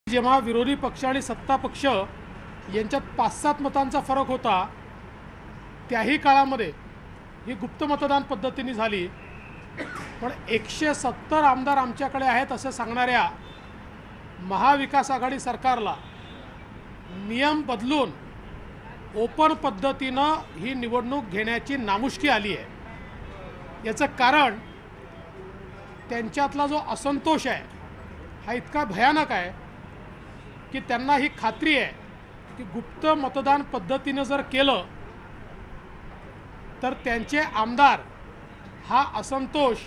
जेव्हा विरोधी पक्ष आणि सत्ता पक्ष यांच्यात 5-7 मतांचा फरक होता, त्याही काळामध्ये ही गुप्त मतदान पद्धतीने झाली। पण 170 आमदार आमच्याकडे आहेत असं सांगणाऱ्या महाविकास आघाडी सरकारला नियम बदलून ओपन पद्धतीनं ही निवडणूक घेण्याची नामुष्की आली आहे। याचं कारण त्यांच्यातला जो असंतोष आहे हा इतका भयानक आहे की त्यांना ही खात्री आहे की गुप्त मतदान पद्धतीने जर केलं तर त्यांचे आमदार हा असंतोष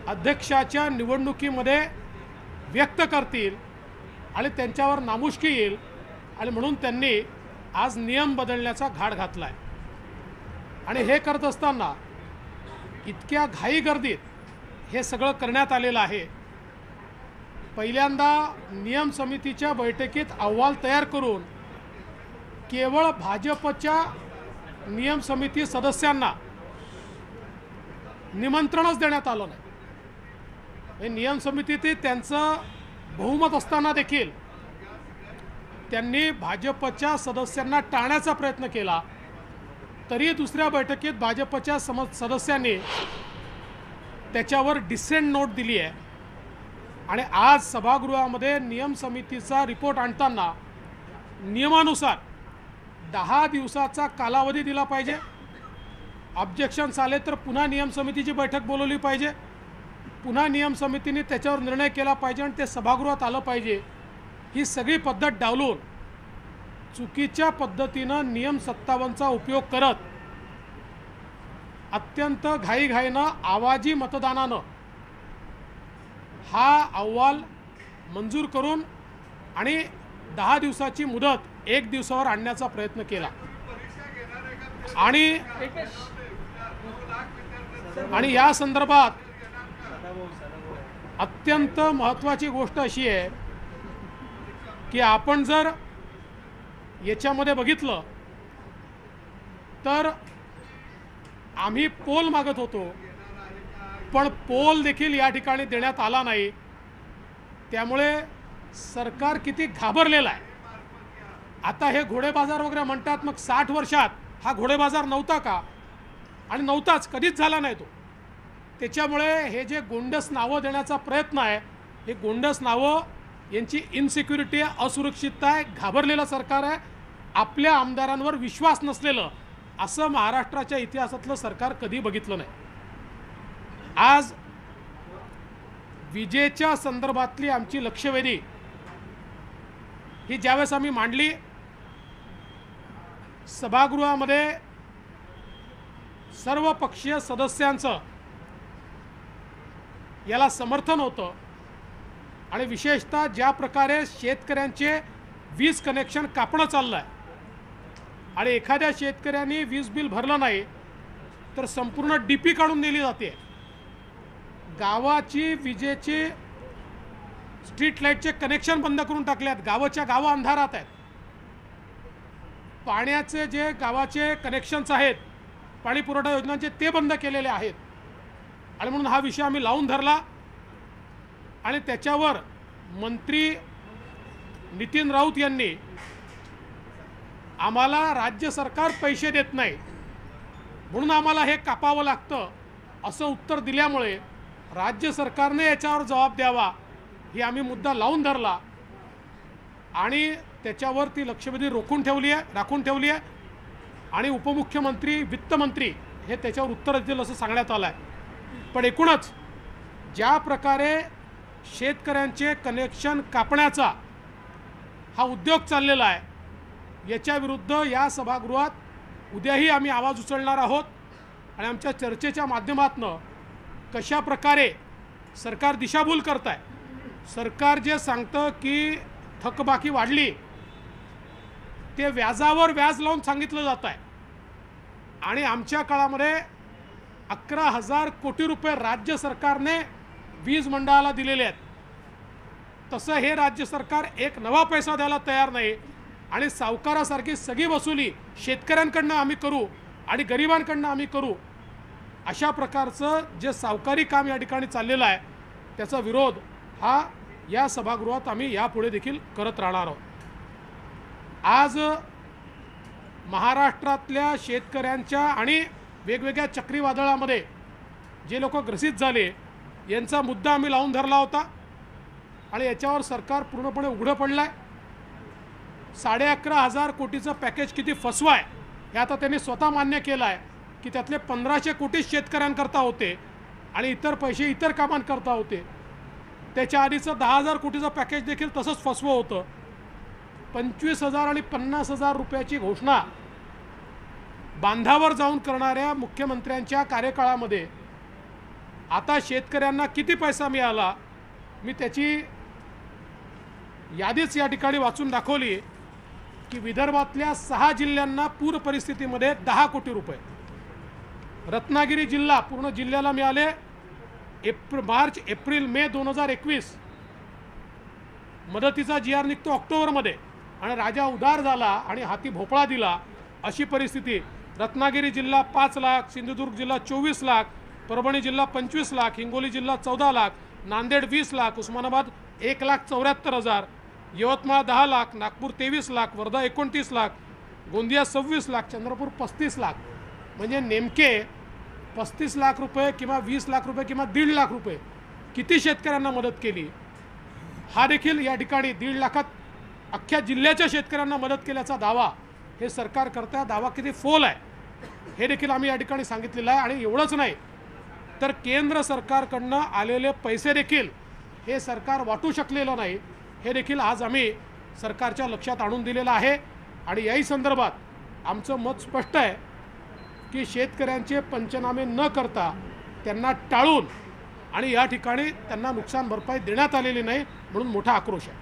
अध्यक्षाच्या निवडणुकीमध्ये व्यक्त करतील आणि त्यांच्यावर नामुष्की येईल, आणि म्हणून त्यांनी आज नियम बदलण्याचा घाट घातला आहे। आणि हे करत असताना इतक्या घाई गर्दीत हे सगळं करण्यात आलेलं आहे। पहिल्यांदा नियम समितीच्या बैठकीत अहवाल तयार करून केवळ भाजपच्या नियम समिती सदस्यांना निमंत्रणच देण्यात आलं नाही। नियम समितीत त्यांचं बहुमत असताना देखील त्यांनी भाजपच्या सदस्यांना टाळण्याचा प्रयत्न केला, तरी दुसऱ्या बैठकीत भाजपच्या सदस्यांनी त्याच्यावर डिसेंट नोट दिली आहे। आणि आज सभागृहामध्ये नियम समितीचा रिपोर्ट आणताना नियमानुसार 10 दिवसाचा कालावधी दिला पाहिजे। ऑब्जेक्शन्स आले तर पुन्हा नियम समितीची बैठक बोलवली पाहिजे, पुन्हा नियम समितीने त्याच्यावर निर्णय केला पाहिजे आणि ते सभागृहात आलं पाहिजे। ही सगळी पद्धत डावलून चुकीच्या पद्धतीनं नियम 57चा उपयोग करत अत्यंत घाईघाईनं आवाजी मतदानानं हा अहवाल मंजूर करून आणि 10 दिवसाची मुदत 1 दिवसावर आणण्याचा प्रयत्न केला। आणि या संदर्भात अत्यंत महत्त्वाची गोष्ट अशी आहे की आपण जर याच्यामध्ये बघितलं तर आम्ही पोल मागत होतो, पण पोल देखील या ठिकाणी देण्यात आला नाही। त्यामुळे सरकार किती घाबरलेलं आहे। आता हे घोडे बाजार वगैरे म्हणतात, मग 60 वर्षात हा घोडे बाजार नव्हता का? आणि नव्हताच, कधीच झाला नाही तो। त्याच्यामुळे हे जे गोंडस नावं देण्याचा प्रयत्न आहे, हे गोंडस नावं यांची इनसिक्युरिटी आहे, असुरक्षितता आहे, घाबरलेलं सरकार आहे, आपल्या आमदारांवर विश्वास नसलेलं असं महाराष्ट्राच्या इतिहासातलं सरकार कधी बघितलं नाही। आज विजेच्या संदर्भातली आमची लक्षवेधी ही ज्यावेळेस आम्ही मांडली, सभागृहामध्ये सर्व पक्षीय सदस्यांचं याला समर्थन होतं। आणि विशेषतः ज्या प्रकारे शेतकऱ्यांचे वीज कनेक्शन कापणं चाललं आहे आणि एखाद्या शेतकऱ्यांनी वीज बिल भरलं नाही तर संपूर्ण डीपी काढून नेली जाते, गावाची विजेचे स्ट्रीट लाईटचे कनेक्शन बंद करून टाकले आहेत, गावाच्या गावं अंधारात आहेत, पाण्याचे जे गावाचे कनेक्शन्स आहेत पाणी पुरवठा योजनांचे ते बंद केलेले आहेत। आणि म्हणून हा विषय आम्ही लावून धरला आणि त्याच्यावर मंत्री नितीन राऊत यांनी आम्हाला राज्य सरकार पैसे देत नाही म्हणून आम्हाला हे कापावं लागतं असं उत्तर दिल्यामुळे राज्य सरकारने याच्यावर जबाब द्यावा ही आम्ही मुद्दा लावून धरला आणि त्याच्यावर ती लक्षवेधी राखून ठेवली आहे। आणि उपमुख्यमंत्री वित्तमंत्री हे त्याच्यावर उत्तर देतील असं सांगण्यात आलं आहे। पण एकूणच ज्या प्रकारे शेतकऱ्यांचे कनेक्शन कापण्याचा हा उद्योग चाललेला आहे, याच्या विरुद्ध या सभागृहात उद्याही आम्ही आवाज उचलणार आहोत। आणि आमच्या चर्चेच्या माध्यमातून कशा प्रकारे सरकार दिशाभूल करत आहे, सरकार जे सांगतं की थकबाकी वाढली ते व्याजावर व्याज लावून सांगितलं जात आहे। आणि आमच्या काळामध्ये 11,000 कोटी रुपये राज्य सरकारने वीज मंडळाला दिलेले आहेत, तसं हे राज्य सरकार एक नवा पैसा द्यायला तयार नाही। आणि सावकारासारखी सगळी वसुली शेतकऱ्यांकडनं आम्ही करू आणि गरिबांकडनं आम्ही करू, अशा प्रकारचं जे सावकारी काम या ठिकाणी चाललेलं आहे त्याचा विरोध हा या सभागृहात आम्ही यापुढे देखील करत राहणार आहोत। आज महाराष्ट्रातल्या शेतकऱ्यांच्या आणि वेगवेगळ्या चक्रीवादळामध्ये जे लोक ग्रसित झाले यांचा मुद्दा आम्ही लावून धरला होता आणि याच्यावर सरकार पूर्णपणे उघडं पडलं आहे। 11,500 कोटीचं पॅकेज किती फसवा आहे हे आता त्यांनी स्वतः मान्य केलं आहे की त्यातले 1,500 कोटी शेतकऱ्यांकरता होते आणि इतर पैसे इतर कामांकरता होते। त्याच्या आधीचं 10,000 कोटीचं पॅकेज देखील तसंच फसवं होतं। 25,000 आणि 50,000 रुपयाची घोषणा बांधावर जाऊन करणाऱ्या मुख्यमंत्र्यांच्या कार्यकाळामध्ये आता शेतकऱ्यांना किती पैसा मिळाला मी त्याची यादीच या ठिकाणी वाचून दाखवली की विदर्भातल्या 6 जिल्ह्यांना पूर परिस्थितीमध्ये 10 कोटी रुपये, रत्नागिरी जिल्हा पूर्ण जिल्ह्याला मिळाले मार्च एप्रिल मे 2021, मदतीचा GR निघतो ऑक्टोबरमध्ये आणि राजा उदार झाला आणि हाती भोपळा दिला अशी परिस्थिती। रत्नागिरी जिल्हा 5 लाख, सिंधुदुर्ग जिल्हा 24 लाख, परभणी जिल्हा 25 लाख, हिंगोली जिल्हा 14 लाख, नांदेड 20 लाख, उस्मानाबाद 1,74,000, यवतमाळ 10 लाख, नागपूर 23 लाख, वर्धा 29 लाख, गोंदिया 26 लाख, चंद्रपूर 35 लाख। म्हणजे नेमके 35 लाख रुपये किंवा 20 लाख रुपये किंवा 1.5 लाख रुपये किती शेतकऱ्यांना मदत केली हा देखील या ठिकाणी 1.5 लाखात अख्ख्या जिल्ह्याच्या शेतकऱ्यांना मदत केल्याचा दावा हे सरकार करता। दावा किती फोल आहे हे देखील आम्ही या ठिकाणी सांगितलेलं आहे। आणि एवढंच नाही तर केंद्र सरकारकडनं आलेले पैसे देखील हे सरकार वाटू शकलेलं नाही हे देखील आज आम्ही सरकारच्या लक्षात आणून दिलेलं आहे। आणि याही संदर्भात आमचं मत स्पष्ट आहे की शेतकऱ्यांचे पंचनामे न करता त्यांना टाळून आणि या ठिकाणी त्यांना नुकसान भरपाई देण्यात आलेली नाही म्हणून मोठा आक्रोश आहे।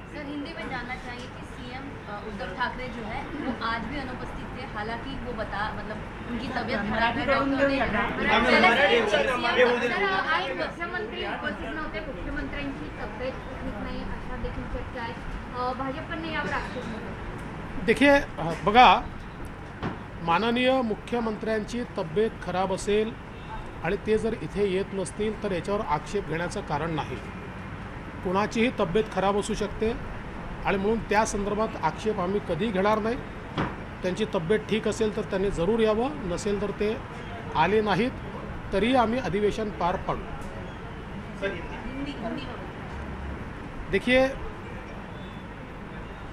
सर, हिंदी में जानना चाहिए कि सीएम उद्धव ठाकरे जो है वो आज भी अनुपस्थित थे, हालांकि वो मतलब उनकी तबीयत खराब है, डॉक्टर ने मुख्यमंत्री उपस्थित नव्हते, मुख्यमंत्र्यांची तब्येत ठीक नाही अशा देखील चर्चा आहे। भाजपने यावर आक्षेप घेतला। देखिए बघा, माननीय मुख्यमंत्र्यांची तब्येत खराब असेल आणि ते जर इथे येत नसतील तर याच्यावर आक्षेप घेण्याचं कारण नाही। कुणाचीही तब्येत खराब असू शकते आणि म्हणून त्या संदर्भात आक्षेप आम्ही कधी घेणार नाही। त्यांची तब्येत ठीक असेल तर त्यांनी जरूर यावं, नसेल तर ते आले नाहीत तरी आम्ही अधिवेशन पार पाडू। देखिए,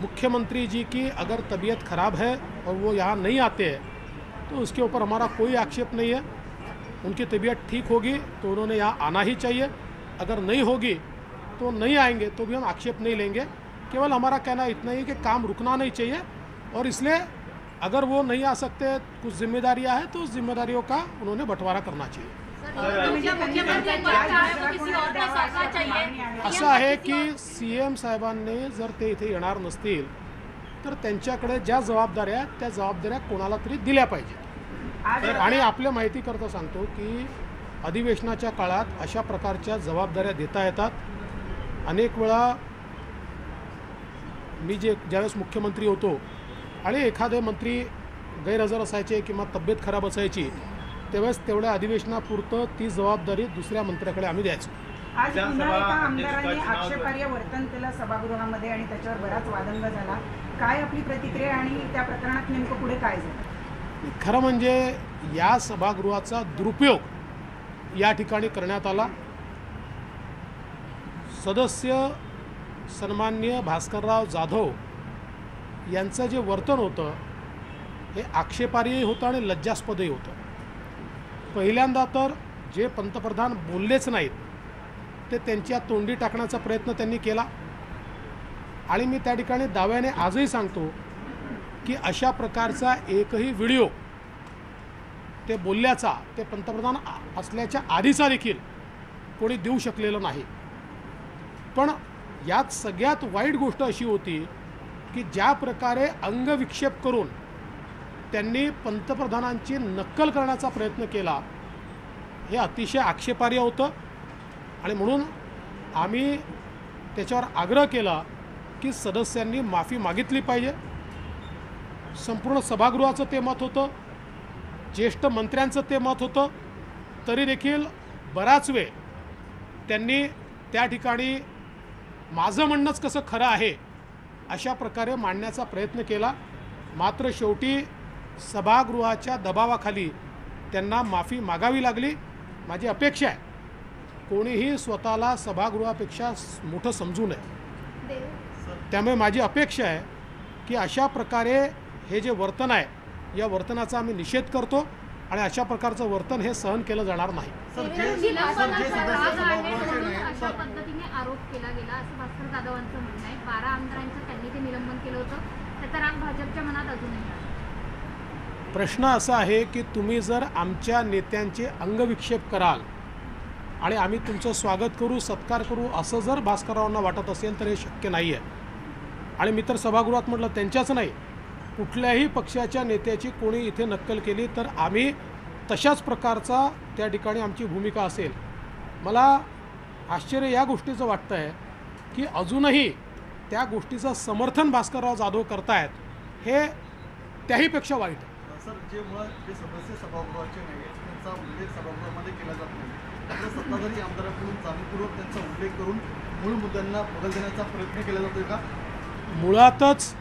मुख्यमंत्री जी की अगर तबीयत ख़राब है और वो यहाँ नहीं आते हैं तो उसके ऊपर हमारा कोई आक्षेप नहीं है। उनकी तबीयत ठीक होगी तो उन्होंने यहाँ आना ही चाहिए, अगर नहीं होगी तो नहीं आएंगे तो भी हम आक्षेप नहीं लेंगे। केवल हमारा कहना इतना ही कि काम रुकना नहीं चाहिए और इसलिए अगर वो नहीं आ सकते, कुछ जिम्मेदारियां हैं तो उस जिम्मेदारियों का उन्होंने बंटवारा करना चाहिए। असं आहे की CM साहेबांनी जर ते इथे येणार नसतील तर त्यांच्याकडे ज्या जबाबदाऱ्या आहेत त्या जबाबदाऱ्या कोणाला तरी दिल्या पाहिजेत। आणि आपल्या माहिती करता सांगतो की अधिवेशनाच्या काळात अशा प्रकारच्या जबाबदाऱ्या देता येतात। अनेक वेळा मी ज्यावेळेस मुख्यमंत्री होतो आणि एखादे मंत्री गैरहजर असायचे किंवा तब्येत खराब असायची त्यावेळेस तेवढ्या अधिवेशनापुरतं ती जबाबदारी दुसऱ्या मंत्र्याकडे आम्ही द्यायचो। आज पुन्हा एका आमदारांनी आक्षेपार्ह वर्तन केलं सभागृहामध्ये आणि त्याच्यावर बराच वादंग झाला। काय आपली प्रतिक्रिया आणि त्या प्रकरणात नेमकं पुढे काय झालं? खरं म्हणजे या सभागृहाचा दुरुपयोग या ठिकाणी करण्यात आला। सदस्य सन्माननीय भास्करराव जाधव यांचं जे वर्तन होतं हे आक्षेपार्हही होतं आणि लज्जास्पदही होतं। पहिल्यांदा तर जे पंतप्रधान बोललेच नाहीत ते त्यांच्या तोंडी टाकण्याचा प्रयत्न त्यांनी केला आणि मी त्या ठिकाणी दाव्याने आजही सांगतो की अशा प्रकारचा एकही व्हिडिओ ते बोलल्याचा, ते पंतप्रधान असल्याच्या आधीचा देखील कोणी देऊ शकलेलं नाही। पण यात सगळ्यात वाईट गोष्ट अशी होती की ज्या प्रकारे अंगविक्षेप करून त्यांनी पंतप्रधानांची नक्कल करण्याचा प्रयत्न केला हे अतिशय आक्षेपार्ह होतं आणि म्हणून आम्ही त्याच्यावर आग्रह केला की सदस्यांनी माफी मागितली पाहिजे। संपूर्ण सभागृहाचं ते मत होतं, ज्येष्ठ मंत्र्यांचं ते मत होतं, तरी देखील बराच वेळ त्यांनी त्या ठिकाणी माझं म्हणणंच कसं खरं आहे अशा प्रकारे मांडण्याचा प्रयत्न केला, मात्र शेवटी सभागृहाच्या दबावाखाली त्यांना माफी मागावी लागली. माझी अपेक्षा आहे कोणीही स्वतःला सभागृहापेक्षा मोठं समजू नये. त्यामुळे माझी अपेक्षा आहे की अशा प्रकारे हे जे वर्तन आहे या वर्तनाचा आम्ही निषेध करतो आणि अशा प्रकारचं वर्तन हे सहन केलं जाणार नाही. अशा पद्धतीने आरोप केला गेला असं भास्कर जाधवांचं म्हणणं आहे. 12 आमदारांचं त्यांनी ते निलंबन केलं होतं, त्याचा राग भाजपच्या मनात अजूनही आहे. प्रश्न असा आहे की तुम्ही जर आमच्या नेत्यांचे अंगविक्षेप कराल आणि आम्ही तुमचं स्वागत करू, सत्कार करू असं जर भास्कररावांना वाटत असेल तर हे शक्य नाही आहे. आणि मी तर सभागृहात म्हटलं त्यांच्याच नाही, कुठल्याही पक्षाच्या नेत्याची कोणी इथे नक्कल केली तर आम्ही तशाच प्रकारचा त्या ठिकाणी आमची भूमिका असेल. मला आश्चर्य या गोष्टीचं वाटतं आहे की अजूनही त्या गोष्टीचं समर्थन भास्करराव जाधव करतायत, हे त्याहीपेक्षा वाईट आहे. सर, जे मुळात जे सदस्य सभागृहाचे नाही आहेत त्यांचा उल्लेख सभागृहामध्ये केला जात नाही, आपल्या सत्ताधारी आमदारांकडून जाणीवपूर्वक त्यांचा उल्लेख करून मूळ मुद्द्यांना बदल देण्याचा प्रयत्न केला जातोय का? मुळातच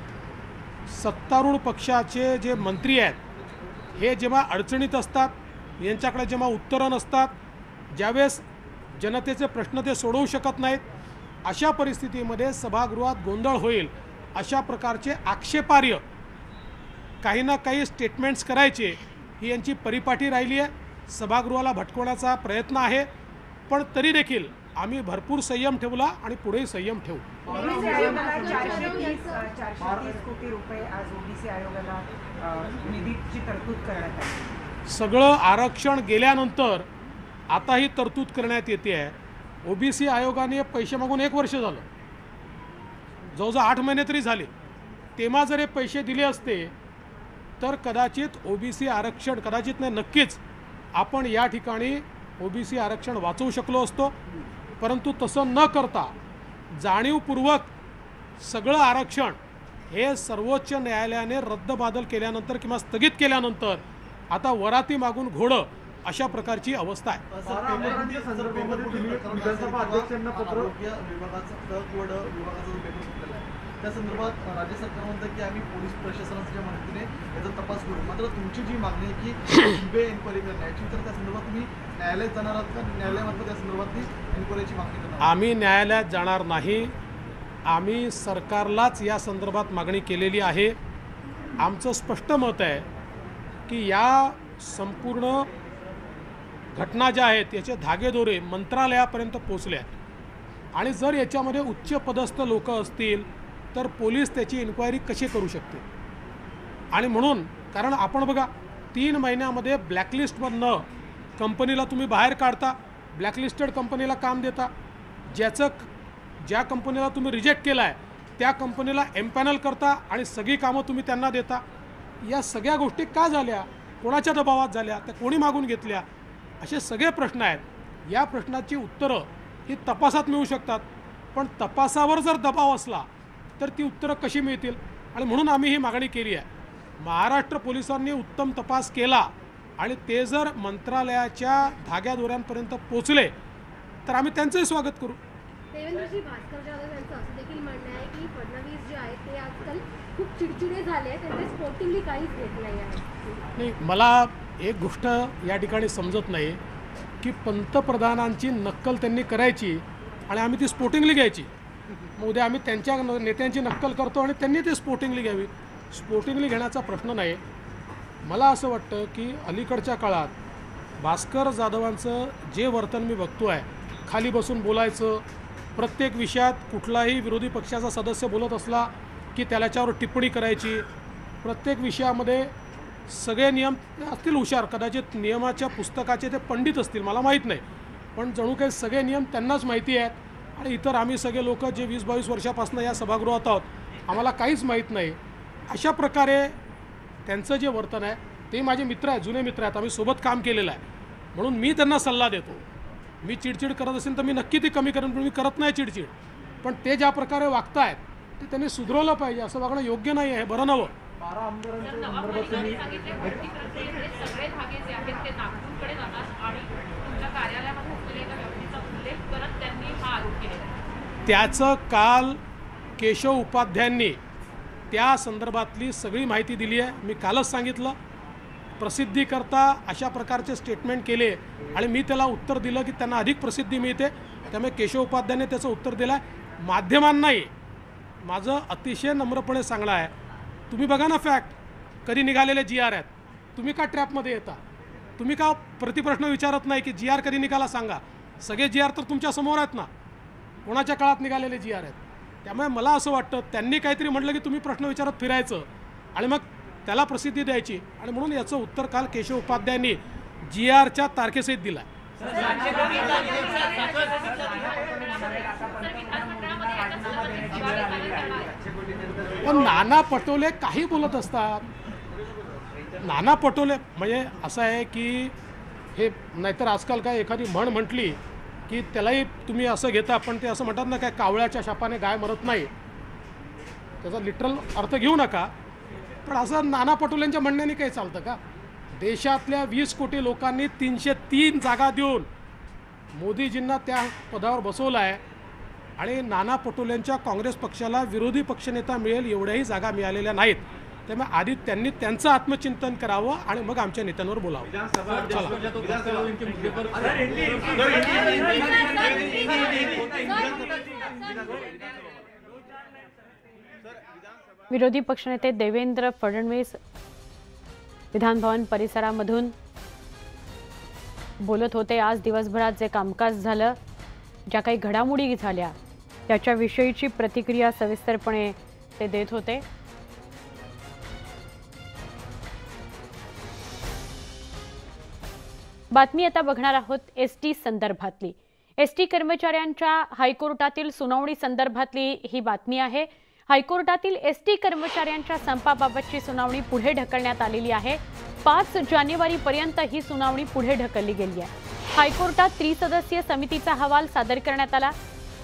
सत्तारूढ पक्षाचे जे मंत्री आहेत हे जेव्हा अडचणीत असतात, यांच्याकडे जेव्हा उत्तरं नसतात, ज्यावेळेस जनतेचे प्रश्न ते सोडवू शकत नाहीत, अशा परिस्थितीमध्ये सभागृहात गोंधळ होईल अशा प्रकारचे आक्षेपार्ह काही ना काही स्टेटमेंट्स करायचे ही यांची परिपाठी राहिली आहे. सभागृहाला भटकवण्याचा प्रयत्न आहे, पण तरी देखील आम्ही भरपूर संयम ठेवला आणि पुढेही संयम ठेवू. ओबीसी आयोगाला 430 कोटी रुपये आज ओबीसी आयोगाला निधीची तरतूद करण्यात आली. सगळं आरक्षण गेल्यानंतर आता ही तरतूद करण्यात येते आहे. ओबीसी आयोगाने पैसे मागून 1 वर्ष झालं, जवळजवळ 8 महिने तरी झाले. तेव्हा जर हे पैसे दिले असते तर कदाचित ओबीसी आरक्षण, कदाचित नाही नक्कीच आपण या ठिकाणी ओबीसी आरक्षण वाचवू शकलो असतो. परंतु तसं न करता जाणीवपूर्वक सगळं आरक्षण हे सर्वोच्च न्यायालयाने रद्दबादल केल्यानंतर किंवा स्थगित केल्यानंतर आता वराती मागून घोडं अशा प्रकारची अवस्था आहे. विधानसभा अध्यक्षांना पत्र विभागाचा तळवड विभागाचा जो पेपर सुटलेला आहे त्या संदर्भात राज्य सरकार म्हणतं की आम्ही पोलीस प्रशासनाच्या मदतीने याचा तपास करू, मात्र तुमची जी मागणी आहे की सीबीआय एन्क्वायरी करण्याची, तर त्या संदर्भात तुम्ही न्यायालयात जाणार आहात का? न्यायालयामार्फत त्या संदर्भात एन्क्वायरीची मागणी करणार? आम्ही न्यायालयात जाणार नाही. आम्ही सरकारलाच या संदर्भात मागणी केलेली आहे. आमचं स्पष्ट मत आहे की या संपूर्ण घटना ज्या आहेत याचे धागेदोरे मंत्रालयापर्यंत पोचले आहेत आणि जर याच्यामध्ये उच्च पदस्थ लोक असतील तर पोलीस त्याची इन्क्वायरी कशी करू शकते. आणि म्हणून कारण आपण बघा 3 महिन्यामध्ये ब्लॅकलिस्टमधनं कंपनीला तुम्ही बाहेर काढता, ब्लॅकलिस्टेड कंपनीला काम देता, ज्या कंपनीला तुम्ही रिजेक्ट केला आहे त्या कंपनीला एम्पॅनल करता आणि सगळी कामं तुम्ही त्यांना देता. या सगळ्या गोष्टी का झाल्या, कोणाच्या दबावात झाल्या, त्या कोणी मागून घेतल्या, असे सगळे प्रश्न आहेत. या प्रश्नाची उत्तरं ही तपासात मिळू शकतात, पण तपासावर जर दबाव असला तर ती उत्तरं कशी मिळतील. आणि म्हणून आम्ही ही मागणी केली आहे. महाराष्ट्र पोलिसांनी उत्तम तपास केला आणि ते जर मंत्रालयाच्या धाग्यादोऱ्यांपर्यंत पोचले तर आम्ही त्यांचंही स्वागत करू. देवेंद्रजी, भास्कर जाधव यांचं असं देखील म्हणणं आहे की फडणवीस जे आहेत ते आजकाल खूप चिडचिडे झाले आहेत, त्यांचे स्पोर्टिंगली काहीच घेत नाही आहे. नाही, मला एक गोष्ट या ठिकाणी समजत नाही की पंतप्रधानांची नक्कल त्यांनी करायची आणि आम्ही ती स्पोर्टिंगली घ्यायची. मग उद्या आम्ही त्यांच्या नेत्यांची नक्कल करतो आणि त्यांनी ती स्पोर्टिंगली घ्यावी. स्पोर्टिंगली घेण्याचा प्रश्न नाही. मला असं वाटतं की अलीकडच्या काळात भास्कर जाधवांचं जे वर्तन मी बघतो आहे, खाली बसून बोलायचं, प्रत्येक विषयात कुठलाही विरोधी पक्षाचा सदस्य बोलत असला की त्याच्यावर टिप्पणी करायची, प्रत्येक विषयामध्ये सगळे नियम असतील हुशार, कदाचित नियमाच्या पुस्तकाचे ते पंडित असतील, मला माहीत नाही, पण जणू काही सगळे नियम त्यांनाच माहिती आहेत आणि इतर आम्ही सगळे लोक जे 20-22 वर्षापासून या सभागृहात आहोत आम्हाला काहीच माहीत नाही. अशा प्रकारे त्यांचं जे वर्तन आहे ते माझे मित्र आहेत, जुने मित्र आहेत, आम्ही सोबत काम केलेलं आहे, म्हणून मी त्यांना सल्ला देतो. मी चिडचिड करत असेल तर मी नक्की ती कमी करेन, पण मी करत नाही चिडचिड. पण ते ज्या प्रकारे वागतायत ते त्यांनी सुधारवलं पाहिजे. असं वागणं योग्य नाही आहे, बरं नवं. सगळे धागे जे आहेत ते नागपूरकडे जातात आणि तुमच्या कार्यालयामध्ये असलेल्या एका व्यक्तीचा उल्लेख करत त्यांनी हा आरोप केलेला आहे। त्याचं काल केशव उपाध्यायांनी त्या संदर्भातली सगळी माहिती दिली आहे। मी कालच सांगितलं, प्रसिद्धीकरता अशा प्रकारचे स्टेटमेंट केले आणि मी त्याला उत्तर दिलं की त्यांना अधिक प्रसिद्धी मिळते, त्यामुळे केशव उपाध्यायाने त्याचं उत्तर दिलं आहे। माध्यमांनाही माझं अतिशय नम्रपणे सांगणं आहे, तुम्ही बघा ना फॅक्ट, कधी निघालेले GR आहेत, तुम्ही का ट्रॅपमध्ये येता? तुम्ही का प्रतिप्रश्न विचारत नाही की GR कधी निघाला सांगा? सगळे GR तर तुमच्या समोर आहेत ना, कोणाच्या काळात निघालेले GR आहेत। त्यामुळे मला असं वाटतं त्यांनी काहीतरी म्हटलं की तुम्ही प्रश्न विचारत फिरायचं आणि मग त्याला प्रसिद्धी द्यायची, आणि म्हणून याचं उत्तर काल केशव उपाध्यायांनी GRच्या तारखेसहित दिलं आहे। पण नाना पटोले काही बोलत असतात। नाना पटोले म्हणजे असं आहे की हे, नाहीतर आजकाल काय एखादी म्हण म्हटली की त्यालाही तुम्ही असं घेता, पण ते असं म्हणतात ना, काय कावळ्याच्या शापाने गाय मरत नाही, त्याचा लिटरल अर्थ घेऊ नका। पण असं नाना पटोलेंच्या म्हणण्याने काही चालतं का? देशातल्या 20 कोटी लोकांनी 303 जागा देऊन मोदीजींना त्या पदावर बसवलं आहे, आणि नाना पटोलेंच्या काँग्रेस पक्षाला विरोधी पक्षनेता मिळेल एवढ्याही जागा मिळालेल्या नाहीत। त्यामुळे आधी त्यांनी त्यांचं आत्मचिंतन करावं आणि मग आमच्या नेत्यांवर बोलावं। विरोधी पक्षनेते देवेंद्र फडणवीस विधानभवन परिसरामधून बोलत होते। आज दिवसभरात जे कामकाज झालं, ज्या काही घडामोडी झाल्या त्याच्याविषयीची प्रतिक्रिया सविस्तरपणे ते देत होते। बातमी आता बघणार आहोत ST संदर्भातली। ST कर्मचाऱ्यांच्या हायकोर्टातील सुनावणी संदर्भातली ही बातमी आहे। हायकोर्टातील ST कर्मचाऱ्यांच्या संपाबाबतची सुनावणी पुढे ढकलण्यात आलेली आहे। 5 जानेवारीपर्यंत ही सुनावणी पुढे ढकलली गेली आहे। हायकोर्टात त्रिसदस्यीय समितीचा अहवाल सादर करण्यात आला।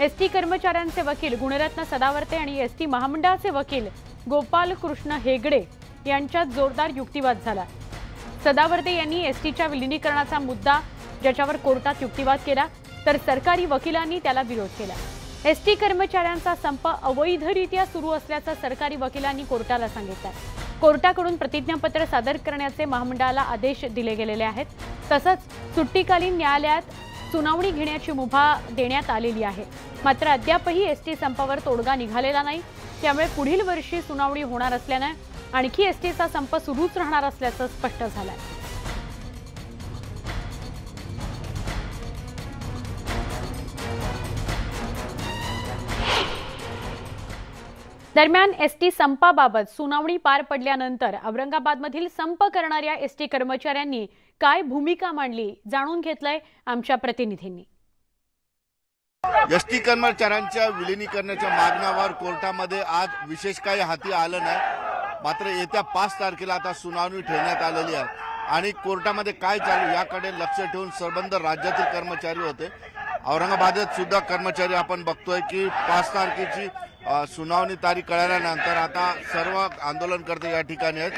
ST कर्मचाऱ्यांचे वकील गुणरत्न सदावर्ते आणि ST महामंडळाचे वकील गोपाल कृष्ण हेगडे यांच्यात जोरदार युक्तिवाद झाला। सदावर्ते यांनी STच्या विलिनीकरणाचा मुद्दा ज्याच्यावर कोर्टात युक्तिवाद केला, तर सरकारी वकिलांनी त्याला विरोध केला। ST कर्मचाऱ्यांचा संप अवैधरित्या सुरू असल्याचं सरकारी वकिलांनी कोर्टाला सांगितलं। कोर्टाकडून प्रतिज्ञापत्र सादर करण्याचे महामंडळाला आदेश दिले गेलेले आहेत। तसंच सुट्टीकालीन न्यायालयात सुनावणी घेण्याची मुभा देण्यात आलेली आहे। मात्र अद्यापही ST संपावर तोडगा निघालेला नाही, त्यामुळे पुढील वर्षी सुनावणी होणार असल्याने आणखी STचा संप सुरूच राहणार असल्याचं स्पष्ट झालंय। दरम्यान ST संपाबाबत सुनावणी पार पडल्यानंतर औरंगाबादमधील संप करणाऱ्या ST कर्मचाऱ्यांनी काय भूमिका मांडली जाणून घेतलंय आमच्या प्रतिनिधींनी। ST कर्मचाऱ्यांच्या विलिनीकरणाच्या मागण्यावर कोर्टामध्ये आज विशेष काही हाती आलं नाही। मात्र येत्या 5 तारखेला आता सुनावणी ठेवण्यात आलेली आहे आणि कोर्टामध्ये काय चालू याकडे लक्ष ठेवून संबंध राज्यातील कर्मचारी होते। औरंगाबादेत सुद्धा कर्मचारी आपण बघतोय की 5 तारखेची सुनावणी तारीख कळल्यानंतर आता सर्व आंदोलनकर्ते या ठिकाणी आहेत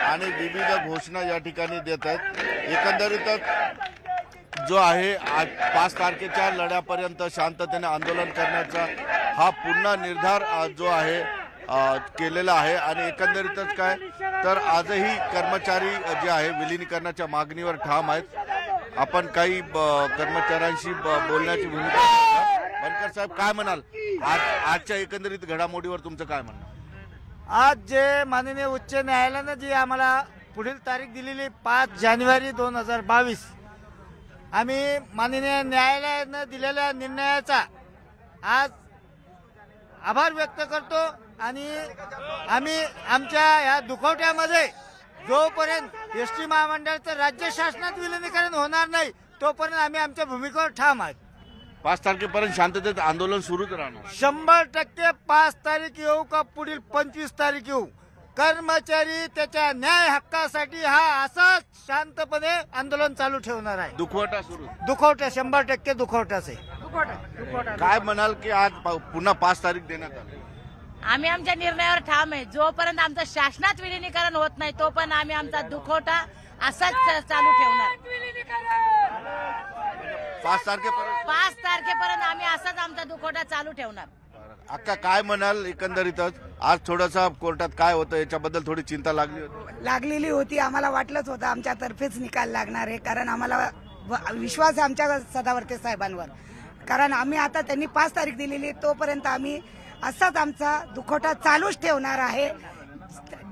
आणि विविध घोषणा या ठिकाणी देत आहेत। एकंदरीतच जो आहे आज 5 तारखेच्या लढ्यापर्यंत शांततेने आंदोलन करण्याचा हा पुन्हा निर्धार जो आहे केलेला आहे आणि एकंदरीतच काय तर आजही कर्मचारी जे आहे विलिनीकरणाच्या मागणीवर ठाम आहेत। आपण काही कर्मचाऱ्यांशी बोलण्याची भूमिका घेऊया। बनकर साहेब काय म्हणाल आजच्या एकंदरीत घडामोडीवर तुमचं काय म्हणणं? आज जे माननीय उच्च न्यायालयानं जी आम्हाला पुढील तारीख दिलेली 5 जानेवारी 2022 आम्ही माननीय न्यायालयानं दिलेल्या निर्णयाचा आज आभार व्यक्त करतो आणि आम्ही आमच्या या दुखवट्यामध्ये जोपर्यंत ST महामंडळाचं राज्य शासनात विलिनीकरण होणार नाही तोपर्यंत आम्ही आमच्या भूमिकेवर ठाम आहोत। 5 तारखेपर्यंत शांततेत आंदोलन सुरूच राहणार। 100% 5 तारीख येऊ का पुढील 25 तारीख येऊ, कर्मचारी त्याच्या न्याय हक्कासाठी हा असाच शांतपणे आंदोलन चालू ठेवणार आहे। दुखवटा सुरू, दुखवटा 100% दुखवटाच आहे। काय म्हणाल की आज पुन्हा 5 तारीख देण्यात आली? आम्ही आमच्या निर्णयावर ठाम आहे। जोपर्यंत आमचं शासनात विलिनीकरण होत नाही तोपर्यंत आम्ही आमचा दुखवटा असाच चालू ठेवणार। 5 तारखेपर्यंत 5 तारखेपर्यंत आम्ही असाच आमचा दुखवटा चालू ठेवणार. अक्का काय म्हणाल एकंदरीतच आज थोडंसं कोर्टात काय होतं याच्याबद्दल थोडी चिंता लागलेली होती. आम्हाला वाटलंच होतं आमच्यातर्फेच निकाल लागणार आहे, कारण आम्हाला विश्वास आहे आमच्या सदावर्ते साहेबांवर. कारण आम्ही आता त्यांनी 5 तारीख दिलेली, तोपर्यंत आम्ही असाच आमचा दुखवटा चालूच ठेवणार आहे.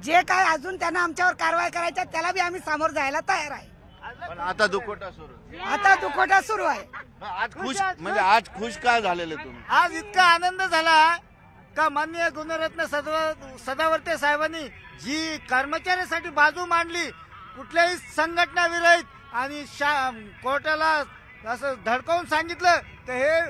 जे काय अजून त्यांना आमच्यावर कारवाई करायच्या त्याला बी आम्ही सामोर जायला तयार आहे. पण आता दुखवटा सुरू आहे. आज खुश काय झालेले तुम्ही? आज इतका आनंद झाला का माननीय गुणरत्न सदावर्ते साहेबांनी जी कर्मचाऱ्यांसाठी बाजू मांडली, कुठल्याही संघटना विरहित आणि कोर्टाला असं धडकावून सांगितलं तर हे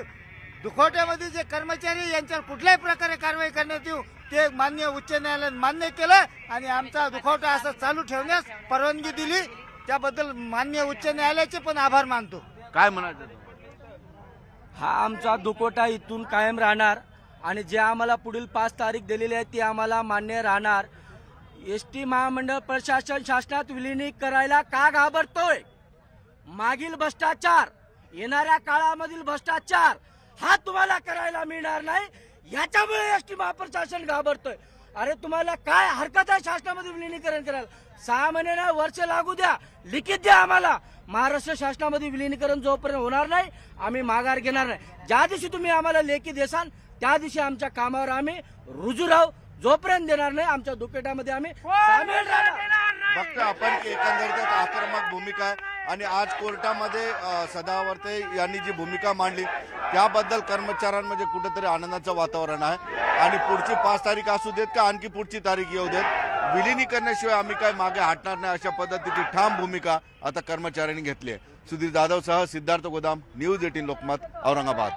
दुखवट्यामध्ये जे कर्मचारी यांच्यावर कुठल्याही प्रकारे कारवाई करण्यात येऊ ते माननीय उच्च न्यायालयाने मान्य केलं आणि आमचा दुखवटा असं चालू ठेवण्यास परवानगी दिली. त्याबद्दल माननीय उच्च न्यायालयाचे पण आभार मानतो. काय म्हणायचं? हा आमचा दुखवटा इथून कायम राहणार आणि जे आम्हाला पुढील 5 तारीख दिलेली आहे ती आम्हाला मान्य राहणार. एसटी महामंडळ प्रशासन शासनात विलीन करायला का घाबरतोय? मागील भ्रष्टाचार, येणाऱ्या काळामधील भ्रष्टाचार हा तुम्हाला करायला मिळणार नाही, याच्यामुळे एसटी महाप्रशासन घाबरतोय. अरे तुम्हाला काय हरकत आहे शासनामध्ये विलीनीकरण करायला? 6 महिने ना वर्ष लागू द्या, लिखित द्या आम्हाला. महाराष्ट्र शासनामध्ये विलीनीकरण जोपर्यंत होणार नाही आम्ही माघार घेणार नाही. ज्या दिवशी तुम्ही आम्हाला लेखी देसाल त्या दिवशी आमच्या कामावर आम्ही रुजू राहू. जोपर्यंत देणार नाही आमच्या दुखवट्यामध्ये आम्ही सामील राहणार. फक्त आपण एकंदरीत आक्रमक भूमिका आहे आणि आज कोर्टामध्ये सदावर्ते यांनी जी भूमिका मांडली त्याबद्दल कर्मचाऱ्यांमध्ये कुठेतरी आनंदाचं वातावरण आहे. आणि पुढची 5 तारीख असू देत का आणखी पुढची तारीख येऊ देत, विलिनीकरणाशिवाय आम्ही काय मागे हटणार नाही अशा पद्धतीची ठाम भूमिका आता कर्मचाऱ्यांनी घेतली आहे. सुधीर जाधव सह सिद्धार्थ गोदाम, न्यूज 18 लोकमत, औरंगाबाद.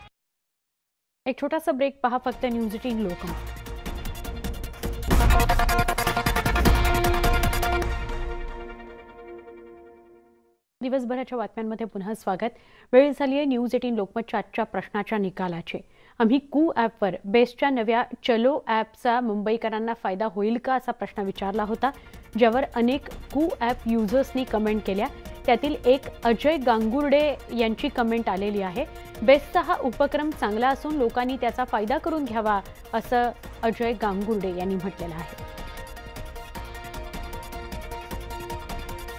एक छोटासा ब्रेक, पहा फक्त न्यूज 18 लोकमत. दिवसभराच्या बातम्यांमध्ये पुन्हा स्वागत. वेळ झाली आहे न्यूज 18 लोकमतच्या आजच्या प्रश्नाच्या निकालाची. आम्ही कू ॲपवर बेस्टच्या नव्या चलो ॲपचा मुंबईकरांना फायदा होईल का असा प्रश्न विचारला होता, ज्यावर अनेक कू ॲप युजर्सनी कमेंट केल्या. त्यातील एक अजय गांगुर्डे यांची कमेंट आलेली आहे. बेस्टचा हा उपक्रम चांगला असून लोकांनी त्याचा फायदा करून घ्यावा असं अजय गांगुर्डे यांनी म्हटलेलं आहे.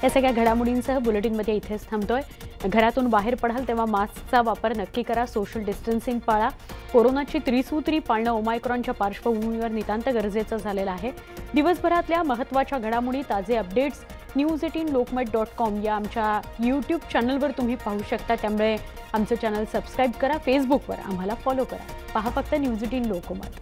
या सगळ्या घडामोडींसह बुलेटिनमध्ये इथेच थांबतोय. घरातून बाहेर पडाल तेव्हा मास्कचा वापर नक्की करा, सोशल डिस्टन्सिंग पाळा. कोरोनाची त्रिसूत्री पाळणं ओमायक्रॉनच्या पार्श्वभूमीवर नितांत गरजेचं झालेलं आहे. दिवसभरातल्या महत्त्वाच्या घडामोडी, ताजे अपडेट्स news18lokmat.com या आमच्या यूट्यूब चॅनलवर तुम्ही पाहू शकता. त्यामुळे आमचं चॅनल सबस्क्राईब करा, फेसबुकवर आम्हाला फॉलो करा. पहा फक्त न्यूज 18 लोकमत.